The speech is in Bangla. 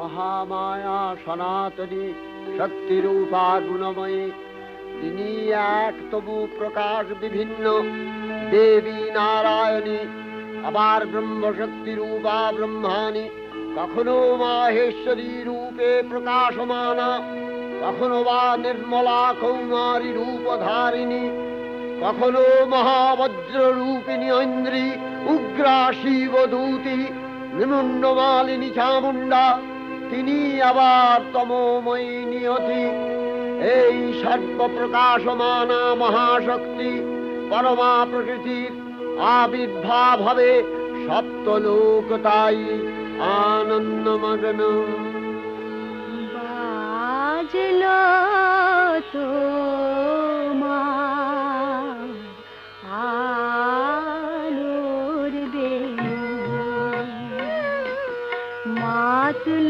মহামায়া সনাতনী শক্তিরূপা গুণময়ী, তিনি এক তবু প্রকাশ বিভিন্ন দেবী নারায়ণী, আবার ব্রহ্মশক্তি রূপা ব্রহ্মাণী, কখনো মাহেশ্বরী রূপে প্রকাশমানা, কখনো বা নির্মলা কৌমারী রূপধারিণী, কখনো মহাবজ্র রূপিণী ঐন্দ্রী, উগ্রা শিবদূতি, নিমুন্ডমালিনী চামুণ্ডা, তিনি আবার তমোময়ী নিয়তি। এই সর্বপ্রকাশমানা মহাশক্তি পরমা প্রকৃতির আবির্ভাব হবে সপ্তলোক তাই আনন্দমগ্ন। বাজলো তো